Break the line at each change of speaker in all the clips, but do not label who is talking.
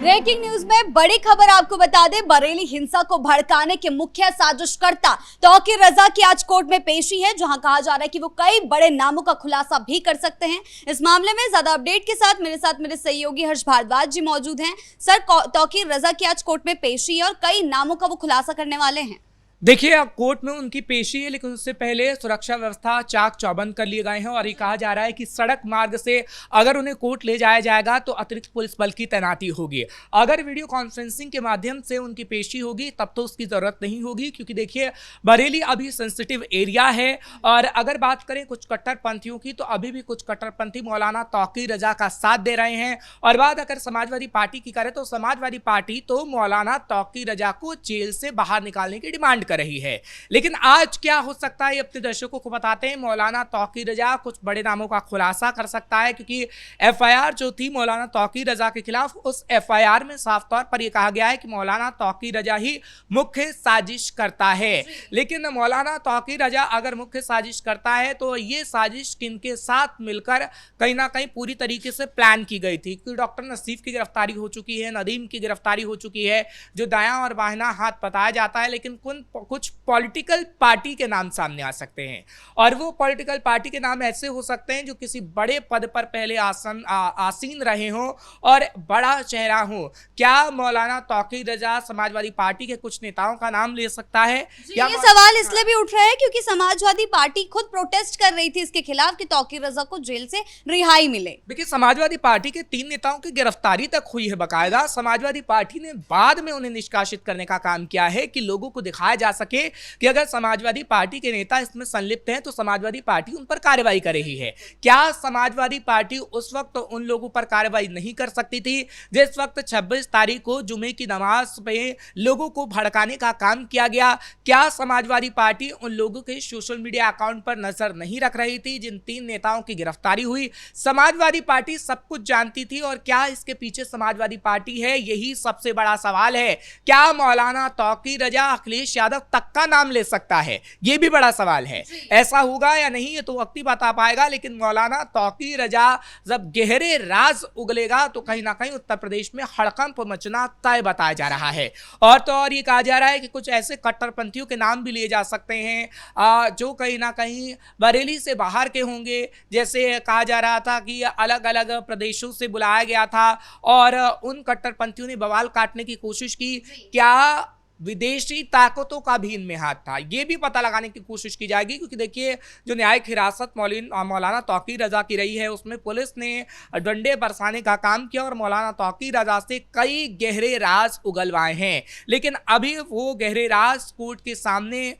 Breaking news में बड़ी खबर आपको बता दें, बरेली हिंसा को भड़काने के मुख्य साजिशकर्ता तौकीर रजा की आज कोर्ट में पेशी है, जहां कहा जा रहा है कि वो कई बड़े नामों का खुलासा भी कर सकते हैं। इस मामले में ज्यादा अपडेट के साथ मेरे सहयोगी हर्ष भारद्वाज जी मौजूद हैं। सर, तौकीर रजा की आज कोर्ट में पेशी है और कई नामों का वो खुलासा करने वाले हैं।
देखिए, अब कोर्ट में उनकी पेशी है, लेकिन उससे पहले सुरक्षा व्यवस्था चाक चौबंद कर लिए गए हैं और ये कहा जा रहा है कि सड़क मार्ग से अगर उन्हें कोर्ट ले जाया जाएगा तो अतिरिक्त पुलिस बल की तैनाती होगी। अगर वीडियो कॉन्फ्रेंसिंग के माध्यम से उनकी पेशी होगी तब तो उसकी जरूरत नहीं होगी, क्योंकि देखिए बरेली अभी सेंसिटिव एरिया है। और अगर बात करें कुछ कट्टरपंथियों की, तो अभी भी कुछ कट्टरपंथी मौलाना तौकीर रजा का साथ दे रहे हैं। और बात अगर समाजवादी पार्टी की करें तो समाजवादी पार्टी तो मौलाना तौकीर रजा को जेल से बाहर निकालने की डिमांड कर रही है। लेकिन आज क्या हो सकता है, अपने दर्शकों को बताते हैं। मौलाना तौकीर रजा कुछ बड़े नामों का खुलासा कर सकता है, क्योंकि एफआईआर जो थी मौलाना तौकीर रजा के खिलाफ, उस एफआईआर में साफ तौर पर यह कहा गया है कि मौलाना तौकीर रजा ही मुख्य साजिश करता है। लेकिन मौलाना तौकीर रजा अगर मुख्य साजिश करता है तो ये साजिश किनके साथ मिलकर कहीं ना कहीं पूरी तरीके से प्लान की गई थी, क्योंकि डॉक्टर नसीफ की गिरफ्तारी हो चुकी है, नदीम की गिरफ्तारी हो चुकी है, जो दायां और बाहिना हाथ बताया जाता है। लेकिन कुछ पॉलिटिकल पार्टी के नाम सामने आ सकते हैं, और वो पॉलिटिकल पार्टी के नाम ऐसे हो सकते हैं जो किसी बड़े पद पर पहले आसीन रहे हों और बड़ा चेहरा हो। क्या मौलाना तौकीर रजा समाजवादी पार्टी के कुछ नेताओं का नाम ले सकता है?
ये सवाल इसलिए भी उठ रहा है क्योंकि समाजवादी पार्टी खुद प्रोटेस्ट कर रही थी इसके खिलाफ कि तौकीर रजा को जेल से रिहाई मिले।
देखिए, समाजवादी पार्टी के 3 नेताओं की गिरफ्तारी तक हुई है बाकायदा। समाजवादी पार्टी ने बाद में उन्हें निष्कासित करने का काम किया है कि लोगों को दिखाया जा सके कि अगर समाजवादी पार्टी के नेता इसमें संलिप्त हैं तो समाजवादी पार्टी उन पर कार्रवाई कर रही है। क्या समाजवादी पार्टी उस वक्त उन लोगों पर कार्रवाई नहीं कर सकती थी जिस वक्त 26 तारीख को जुमे की नमाज पे लोगों को भड़काने का काम किया गया? क्या समाजवादी पार्टी उन लोगों के सोशल मीडिया अकाउंट पर नजर नहीं रख रही थी जिन 3 नेताओं की गिरफ्तारी हुई? समाजवादी पार्टी सब कुछ जानती थी, और क्या इसके पीछे समाजवादी पार्टी है? यही सबसे बड़ा सवाल है। क्या मौलाना तौकीर रजा अखिलेश यादव तक का नाम ले सकता है? यह भी बड़ा सवाल है। ऐसा होगा या नहीं ये तो वक्त ही बता पाएगा, लेकिन मौलाना तौकीर रजा जब गहरे राज उगलेगा तो कहीं ना कहीं उत्तर प्रदेश में हड़कंप मचना तय बताया जा रहा है। और तो और ये कहा जा रहा है कि कुछ ऐसे कट्टरपंथियों के नाम भी लिए जा सकते हैं जो कहीं ना कहीं बरेली से बाहर के होंगे। जैसे कहा जा रहा था कि अलग अलग प्रदेशों से बुलाया गया था और उन कट्टरपंथियों ने बवाल काटने की कोशिश की। क्या विदेशी ताकतों का भी इनमें हाथ था? ये भी पता लगाने की कोशिश की जाएगी, क्योंकि देखिए जो न्यायिक हिरासत मौलाना तौकीर रजा की रही है उसमें पुलिस ने डंडे बरसाने का काम किया और मौलाना तौकीर रजा से कई गहरे राज उगलवाए हैं। लेकिन अभी वो गहरे राज कोर्ट के सामने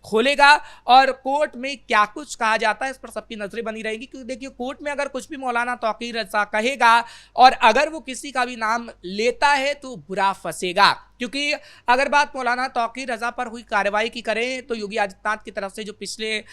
खोलेगा, और कोर्ट में क्या कुछ कहा जाता है इस पर सबकी नजरें बनी रहेगी। क्योंकि देखिए, कोर्ट में अगर कुछ भी मौलाना तौकीर रजा कहेगा और अगर वो किसी का भी नाम लेता है तो बुरा फंसेगा। क्योंकि अगर बात मौलाना तौकीर रजा पर हुई कार्रवाई की करें तो योगी आदित्यनाथ की तरफ से जो पिछले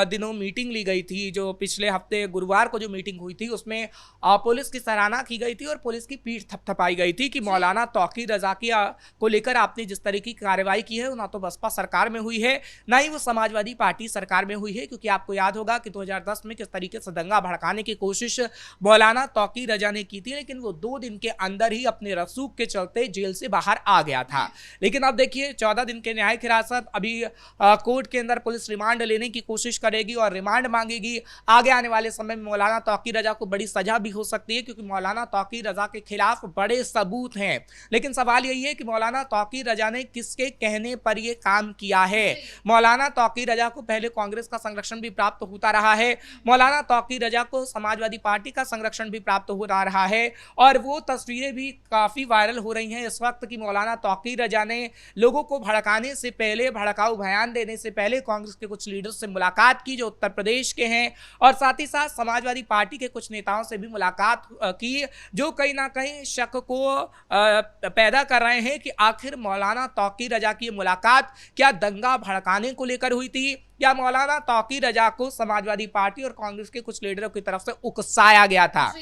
दिनों मीटिंग ली गई थी, जो पिछले हफ्ते गुरुवार को जो मीटिंग हुई थी, उसमें पुलिस की सराहना की गई थी और पुलिस की पीठ थपथपाई गई थी कि मौलाना तौकीर रजा को लेकर आपने जिस तरीके की कार्रवाई की है ना तो बसपा सरकार में हुई है ना ही वो समाजवादी पार्टी सरकार में हुई है। क्योंकि आपको याद होगा कि 2010 में किस तरीके से दंगा भड़काने की कोशिश मौलाना तौकीर रजा ने की थी, लेकिन वो 2 दिन के अंदर ही अपने रसूख के चलते जेल से बाहर आ गया था। लेकिन अब देखिए 14 दिन के न्यायिक हिरासत, अभी कोर्ट के अंदर पुलिस रिमांड लेने की कोशिश करेगी और रिमांड मांगेगी। आगे आने वाले समय में मौलाना तौकीर रजा को बड़ी सजा भी हो सकती है, क्योंकि मौलाना तौकीर रजा के खिलाफ बड़े सबूत हैं। लेकिन सवाल यही है कि मौलाना तौकीर रजा ने किसके कहने पर यह काम किया है? मौलाना तौकीर रजा को पहले कांग्रेस का संरक्षण भी प्राप्त होता रहा है, मौलाना तौकीर रजा को समाजवादी पार्टी का संरक्षण भी प्राप्त हो रहा है, और वो तस्वीरें भी काफी वायरल हो रही हैं इस वक्त की मौलाना तौकीर रजा ने लोगों को भड़काने से पहले, भड़काऊ बयान देने से पहले कांग्रेस के कुछ लीडर से मुलाकात की जो उत्तर प्रदेश के हैं, और साथ ही साथ समाजवादी पार्टी के कुछ नेताओं से भी मुलाकात की जो कहीं ना कहीं शक को पैदा कर रहे हैं कि आखिर मौलाना तौकीर रजा की मुलाकात क्या दंगा भड़काने को लेकर हुई थी, या मौलाना तौकीर रजा को समाजवादी पार्टी और कांग्रेस के कुछ लीडरों की तरफ से उकसाया गया था?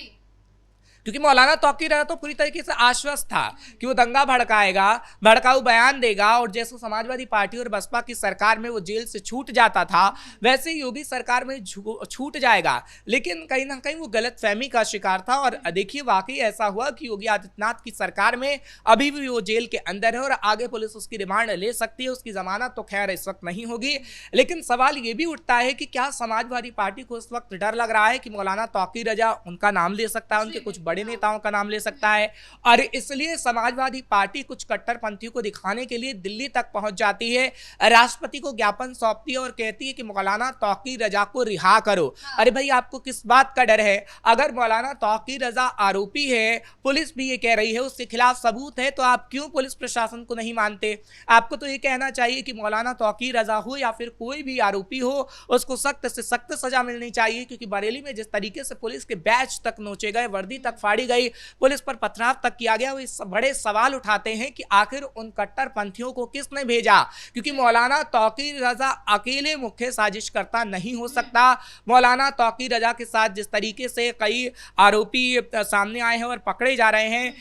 क्योंकि मौलाना तौकीर रजा तो पूरी तरीके से आश्वस्त था कि वो दंगा भड़काएगा, भड़काऊ बयान देगा, और जैसे समाजवादी पार्टी और बसपा की सरकार में वो जेल से छूट जाता था वैसे ही योगी सरकार में छूट जाएगा। लेकिन कहीं ना कहीं वो गलतफहमी का शिकार था, और देखिए वाकई ऐसा हुआ कि योगी आदित्यनाथ की सरकार में अभी भी वो जेल के अंदर है और आगे पुलिस उसकी रिमांड ले सकती है। उसकी जमानत तो खैर इस वक्त नहीं होगी, लेकिन सवाल ये भी उठता है कि क्या समाजवादी पार्टी को इस वक्त डर लग रहा है कि मौलाना तौकीर रजा उनका नाम ले सकता है, उनके कुछ बड़े नेताओं का नाम ले सकता है, और इसलिए समाजवादी पार्टी कुछ कट्टरपंथियों को दिखाने के लिए दिल्ली तक पहुंच जाती है, राष्ट्रपति को ज्ञापन सौंपती है और कहती है कि मौलाना तौकीर रजा को रिहा करो। अरे भाई, आपको किस बात का डर है? अगर मौलाना तौकीर रजा आरोपी है, पुलिस भी ये कह रही है, उसके खिलाफ सबूत है, तो आप क्यों पुलिस प्रशासन को नहीं मानते? आपको तो ये कहना चाहिए कि मौलाना तौकीर रजा हो या फिर कोई भी आरोपी हो, उसको सख्त से सख्त सजा मिलनी चाहिए। क्योंकि बरेली में जिस तरीके से पुलिस के बैच तक नोचे गए, वर्दी तक फाड़ी गई, पुलिस पर पथराव तक किया गया, वो इस बड़े सवाल उठाते हैं कि आखिर उन कट्टरपंथियों को किसने भेजा? क्योंकि मौलाना तौकीर रजा अकेले मुख्य साजिशकर्ता नहीं हो सकता। मौलाना तौकीर रजा के साथ जिस तरीके से कई आरोपी सामने आए हैं और पकड़े जा रहे हैं,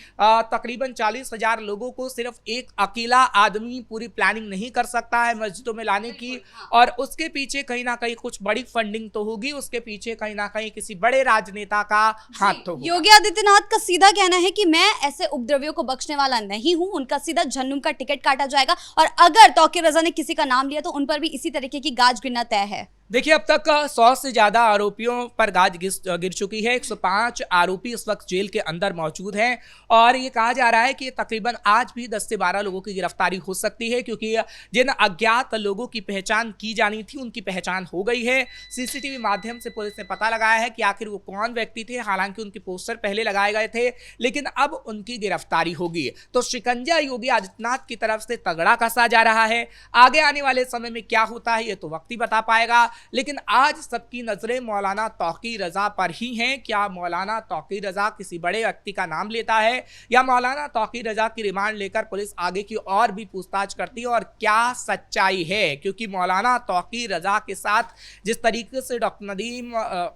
तकरीबन 40,000 लोगों को सिर्फ एक अकेला आदमी पूरी प्लानिंग नहीं कर सकता है मस्जिदों में लाने की, और उसके पीछे कहीं ना कहीं कुछ बड़ी फंडिंग तो होगी, उसके पीछे कहीं ना कहीं किसी बड़े राजनेता का हाथ तो होगा।
योगी आदित्यनाथ का सीधा कहना है कि मैं ऐसे उपद्रवियों को बख्शने वाला नहीं हूं, उनका सीधा जहन्नुम का टिकट काटा जाएगा, और अगर तौकीर रजा ने किसी का नाम लिया तो उन पर भी इसी तरीके की गाज गिरना तय है।
देखिए, अब तक 100 से ज्यादा आरोपियों पर गाज गिर चुकी है। 105 आरोपी इस वक्त जेल के अंदर मौजूद हैं, और ये कहा जा रहा है कि तकरीबन आज भी 10 से 12 लोगों की गिरफ्तारी हो सकती है, क्योंकि जिन अज्ञात लोगों की पहचान की जानी थी उनकी पहचान हो गई है। सीसीटीवी माध्यम से पुलिस ने पता लगाया है कि आखिर वो कौन व्यक्ति थे। हालांकि उनके पोस्टर पहले लगाए गए थे, लेकिन अब उनकी गिरफ्तारी होगी। तो शिकंजा योगी आदित्यनाथ की तरफ से तगड़ा कसा जा रहा है। आगे आने वाले समय में क्या होता है ये तो वक्त ही बता पाएगा, लेकिन आज सबकी नजरें मौलाना तौकीर रजा पर ही हैं। क्या मौलाना तौकीर रजा किसी बड़े व्यक्ति का नाम लेता है, या मौलाना तौकीर रजा की रिमांड लेकर पुलिस आगे की और भी पूछताछ करती है, और क्या सच्चाई है? क्योंकि मौलाना तौकीर रजा के साथ जिस तरीके से डॉक्टर नदीम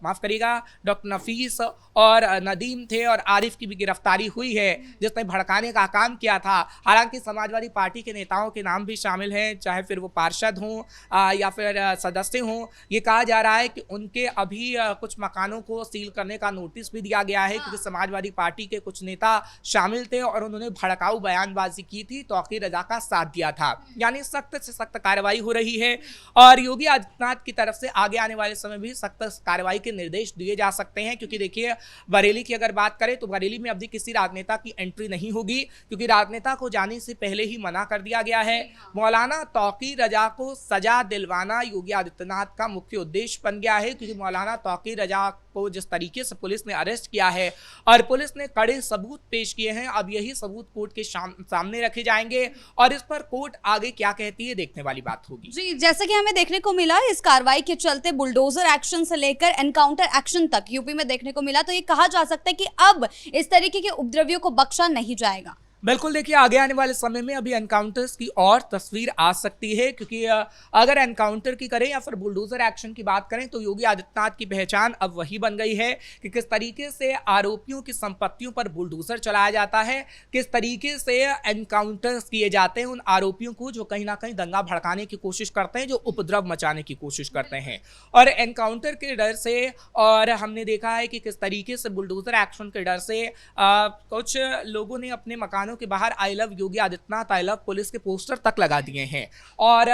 माफ करिएगा डॉक्टर नफीस और नदीम थे, और आरिफ की भी गिरफ्तारी हुई है जिसने भड़काने का काम किया था। हालांकि समाजवादी पार्टी के नेताओं के नाम भी शामिल हैं, चाहे फिर वो पार्षद हों या फिर सदस्य हों। ये कहा जा रहा है कि उनके अभी कुछ मकानों को सील करने का नोटिस भी दिया गया है, क्योंकि समाजवादी पार्टी के कुछ नेता शामिल थे और उन्होंने भड़काऊ बयानबाजी की थी, तौकीर रजा का साथ दिया था। यानी सख्त से सख्त कार्रवाई हो रही है, और योगी आदित्यनाथ की तरफ से आगे आने वाले समय भी सख्त कार्रवाई के निर्देश दिए जा सकते हैं। क्योंकि देखिए, बरेली की अगर बात करें तो बरेली में अभी किसी राजनेता की एंट्री नहीं होगी, क्योंकि राजनेता को जाने से पहले ही मना कर दिया गया है। मौलाना तौकीर रजा को सजा दिलवाना योगी आदित्यनाथ का मुख्य उद्देश्य बन गया है, क्योंकि मौलाना तौकीर रजा को जिस तरीके से पुलिस ने अरेस्ट किया है और पुलिस ने कड़े सबूत पेश किए हैं, अब यही सबूत कोर्ट के सामने रखे जाएंगे, और इस पर कोर्ट आगे क्या कहती है देखने वाली बात होगी।
जी, जैसे कि हमें देखने को मिला इस कार्रवाई के चलते बुलडोजर एक्शन से लेकर एनकाउंटर एक्शन तक यूपी में देखने को मिला, तो ये कहा जा सकता है कि अब इस तरीके के उपद्रवियों को बख्शा नहीं जाएगा।
बिल्कुल, देखिए आगे आने वाले समय में अभी एनकाउंटर्स की और तस्वीर आ सकती है, क्योंकि अगर एनकाउंटर की करें या फिर बुलडोजर एक्शन की बात करें तो योगी आदित्यनाथ की पहचान अब वही बन गई है कि किस तरीके से आरोपियों की संपत्तियों पर बुलडोजर चलाया जाता है, किस तरीके से एनकाउंटर्स किए जाते हैं उन आरोपियों को जो कहीं ना कहीं दंगा भड़काने की कोशिश करते हैं, जो उपद्रव मचाने की कोशिश करते हैं। और एनकाउंटर के डर से, और हमने देखा है कि किस तरीके से बुलडोजर एक्शन के डर से कुछ लोगों ने अपने मकानों के बाहर I love Yogi Adityanath, I love police के पोस्टर तक लगा दिए हैं, और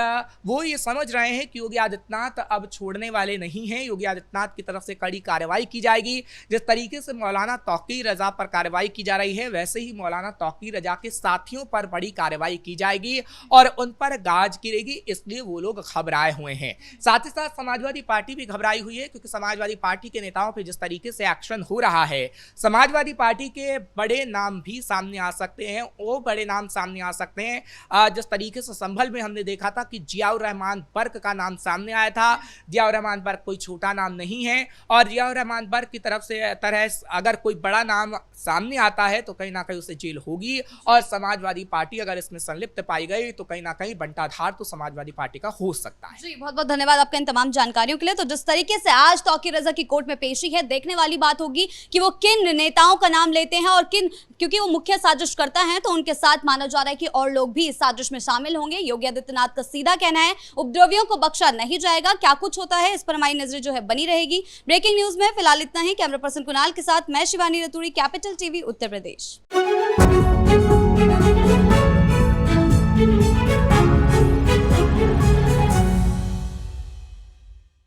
वो ये समझ रहे हैं कि योगी आदित्यनाथ अब छोड़ने वाले नहीं हैं। योगी आदित्यनाथ की तरफ से कड़ी कार्रवाई की जाएगी। जिस तरीके से मौलाना तौकीर रजा पर कार्रवाई की जा रही है, वैसे ही मौलाना तौकीर रजा के साथियों पर बड़ी कार्रवाई की जाएगी और उन पर गाज गिरेगी, इसलिए वो लोग घबराए हुए हैं। साथ ही साथ समाजवादी पार्टी भी घबराई हुई है, क्योंकि समाजवादी पार्टी के नेताओं पर जिस तरीके से एक्शन हो रहा है, समाजवादी पार्टी के बड़े नाम भी सामने आ सकते हैं वो बड़े नाम सामने आ सकते हैं। जिस तरीके से संभल में हमने देखा था कि जियाउर रहमान बर्क का नाम सामने आया था। जियाउर रहमान बर्क कोई छोटा नाम नहीं है और जियाउर रहमान बर्क की तरफ से तरह अगर कोई बड़ा नाम सामने आता है तो कहीं ना कहीं उसे जेल होगी और समाजवादी पार्टी अगर इसमें संलिप्त पाई गई तो कहीं ना कहीं बंटाधार तो समाजवादी पार्टी का हो सकता है।
जी बहुत बहुत धन्यवाद आपका इन तमाम जानकारियों के लिए। तो जिस तरीके से आज तौकीर रजा की कोर्ट में पेशी है, देखने वाली बात होगी कि वो किन नेताओं का नाम लेते हैं और किन, क्योंकि वो मुख्य साजिश करता है तो उनके साथ माना जा रहा है कि और लोग भी इस साजिश में शामिल होंगे। योगी आदित्यनाथ का सीधा कहना है उपद्रवियों को बख्शा नहीं जाएगा। क्या कुछ होता है इस पर हमारी नजरें जो है बनी रहेगी। ब्रेकिंग न्यूज में फिलहाल इतना ही। कैमरा पर्सन कुणाल के साथ मैं शिवानी रतूड़ी, कैपिटल टीवी उत्तर प्रदेश।